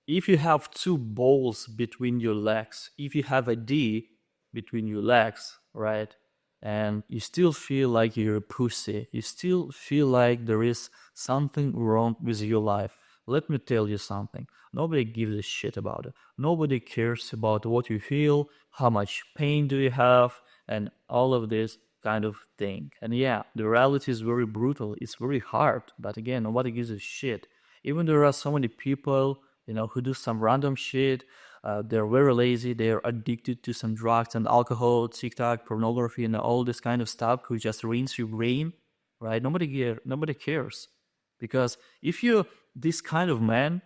if you have two balls between your legs, if you have a D between your legs, right? And you still feel like you're a pussy, you still feel like there is something wrong with your life. Let me tell you something. Nobody gives a shit about it. Nobody cares about what you feel, how much pain do you have, and all of this kind of thing. And yeah, the reality is very brutal. It's very hard. But again, nobody gives a shit. Even there are so many people, who do some random shit. They're very lazy. They're addicted to some drugs and alcohol, TikTok, pornography, and all this kind of stuff who just ruins your brain, right? Nobody cares. Because if you're this kind of man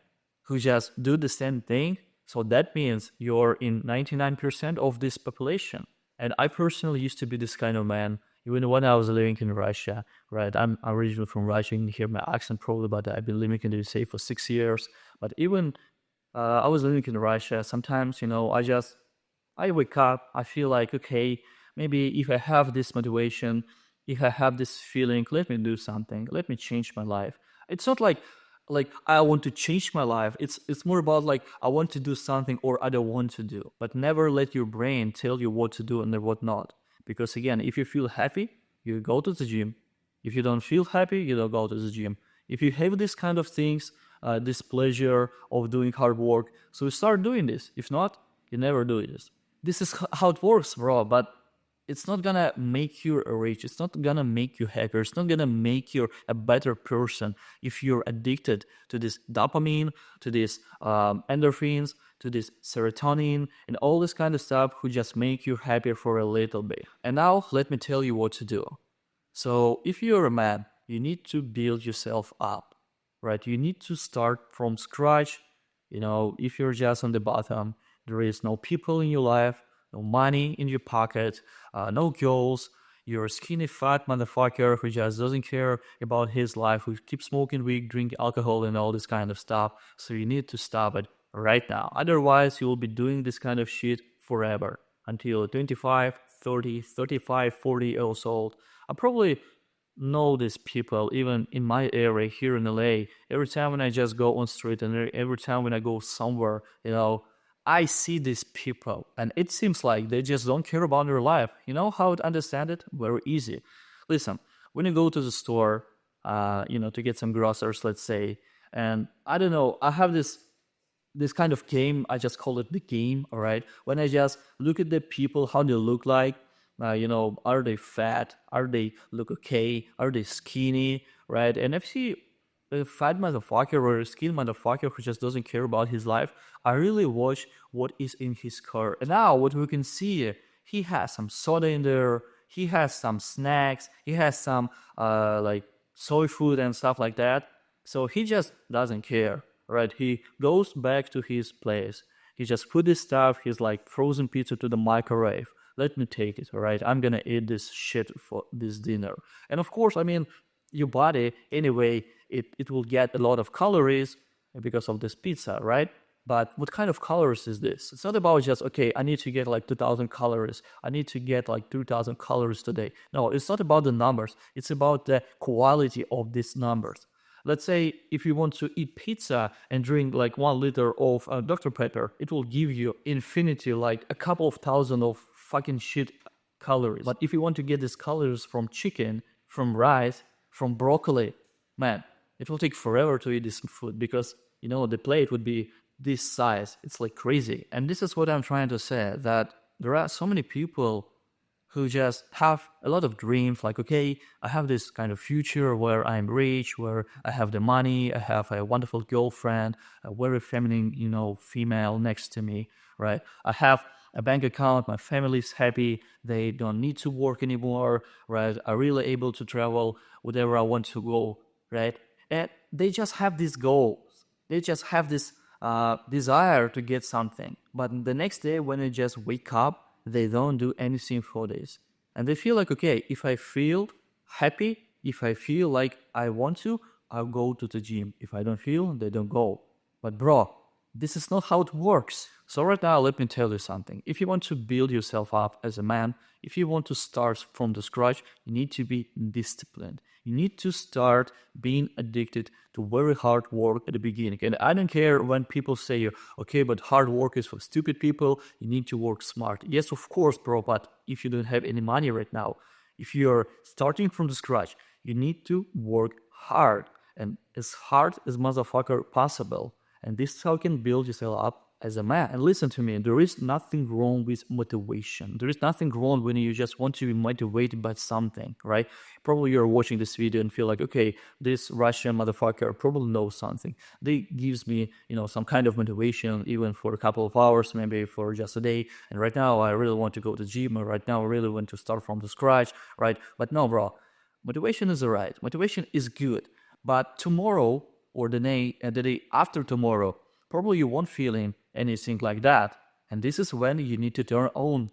who just do the same thing, so that means you're in 99% of this population. And I personally used to be this kind of man, even when I was living in Russia, right? I'm originally from Russia. You can hear my accent probably, but I've been living in the USA for 6 years. But even I was living in Russia. Sometimes, I wake up, I feel like, okay, maybe if I have this motivation, if I have this feeling, let me do something, let me change my life. It's not like I want to change my life. It's more about like I want to do something or I don't want to do. But never let your brain tell you what to do and what not. Because again, if you feel happy, you go to the gym. If you don't feel happy, you don't go to the gym. If you have this kind of things, this pleasure of doing hard work, so you start doing this. If not, you never do this. This is how it works, bro. But it's not gonna make you rich. It's not gonna make you happier. It's not gonna make you a better person if you're addicted to this dopamine, to this endorphins, to this serotonin, and all this kind of stuff who just make you happier for a little bit. And now let me tell you what to do. So if you're a man, you need to build yourself up, right? You need to start from scratch. If you're just on the bottom, there is no people in your life, no money in your pocket, no goals. You're a skinny fat motherfucker who just doesn't care about his life, who keeps smoking weed, drink alcohol, and all this kind of stuff. So you need to stop it right now. Otherwise, you will be doing this kind of shit forever until 25, 30, 35, 40 years old. I probably know these people even in my area here in LA. Every time when I just go on street and every time when I go somewhere, I see these people and it seems like they just don't care about their life. You know how to understand it? Very easy. Listen, when you go to the store, to get some groceries, let's say, and I don't know, I have this kind of game. I just call it the game. All right. When I just look at the people, how they look like, are they fat? Are they look okay? Are they skinny? Right. And if you see a fat motherfucker or a skinny motherfucker who just doesn't care about his life, I really watch what is in his car. And now what we can see, he has some soda in there. He has some snacks. He has some like soy food and stuff like that. So he just doesn't care, right? He goes back to his place. He just put his stuff, his like frozen pizza to the microwave. Let me take it, all right? I'm gonna eat this shit for this dinner. And of course, I mean, your body, anyway, it will get a lot of calories because of this pizza, right? But what kind of calories is this? It's not about just, okay, I need to get like 2,000 calories. I need to get like 2,000 calories today. No, it's not about the numbers. It's about the quality of these numbers. Let's say if you want to eat pizza and drink like 1 liter of Dr. Pepper, it will give you infinity, like a couple of thousand of fucking shit calories. But if you want to get these calories from chicken, from rice, from broccoli, man, it will take forever to eat this food because, the plate would be this size. It's like crazy. And this is what I'm trying to say, that there are so many people who just have a lot of dreams like, okay, I have this kind of future where I'm rich, where I have the money, I have a wonderful girlfriend, a very feminine, female next to me, right? I have a bank account, my family's happy, they don't need to work anymore, right? I'm really able to travel wherever I want to go, right? And they just have these goals. They just have this desire to get something. But the next day when they just wake up, they don't do anything for this. And they feel like, okay, if I feel happy, if I feel like I want to, I'll go to the gym. If I don't feel, they don't go. But bro, This is not how it works. So right now, let me tell you something. If you want to build yourself up as a man, if you want to start from the scratch, you need to be disciplined. You need to start being addicted to very hard work at the beginning. And I don't care when people say, okay, but hard work is for stupid people. You need to work smart. Yes, of course, bro. But if you don't have any money right now, if you're starting from the scratch, you need to work hard and as hard as motherfucker possible. And this is how you can build yourself up as a man. And listen to me, there is nothing wrong with motivation. There is nothing wrong when you just want to be motivated by something, right? Probably you're watching this video and feel like, okay, this Russian motherfucker probably knows something. They gives me, some kind of motivation, even for a couple of hours, maybe for just a day. And right now, I really want to go to the gym. Or right now, I really want to start from the scratch, right? But no, bro, motivation is alright. Motivation is good. But tomorrow or the day after tomorrow, probably you won't feel anything like that. And this is when you need to turn on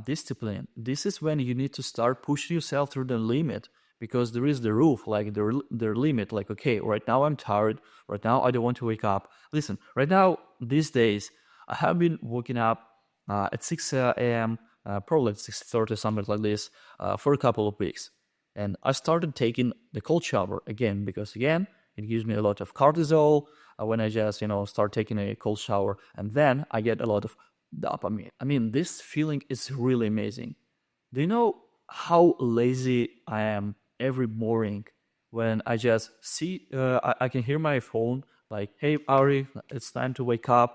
discipline. This is when you need to start pushing yourself through the limit, because there is the roof, like the limit. Like, okay, right now I'm tired. Right now I don't want to wake up. Listen, right now, these days, I have been waking up at 6 a.m., probably at 6:30, something like this, for a couple of weeks. And I started taking the cold shower again, because again, it gives me a lot of cortisol when I just, start taking a cold shower. And then I get a lot of dopamine. I mean, this feeling is really amazing. Do you know how lazy I am every morning when I just see, I can hear my phone like, hey, Ari, it's time to wake up.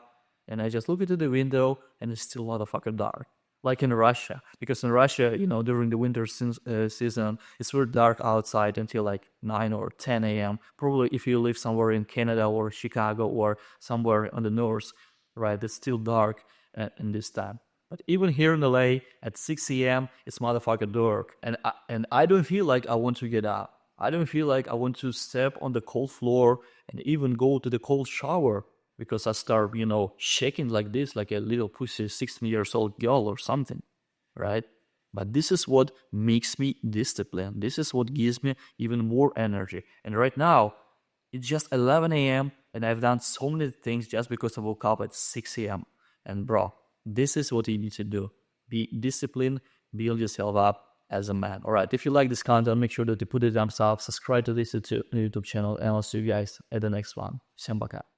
And I just look into the window and it's still motherfucking dark. Like in Russia, because in Russia, during the winter season, it's very dark outside until like 9 or 10 a.m. Probably if you live somewhere in Canada or Chicago or somewhere on the north, right, it's still dark in this time. But even here in LA at 6 a.m., it's motherfucking dark. And I don't feel like I want to get up. I don't feel like I want to step on the cold floor and even go to the cold shower, because I start, shaking like this, like a little pussy 16 years old girl or something, right? But this is what makes me disciplined. This is what gives me even more energy. And right now, it's just 11 a.m. and I've done so many things just because I woke up at 6 a.m. And bro, this is what you need to do. Be disciplined, build yourself up as a man. All right, if you like this content, make sure that you put a thumbs up, subscribe to this YouTube channel, and I'll see you guys at the next one. Всем пока.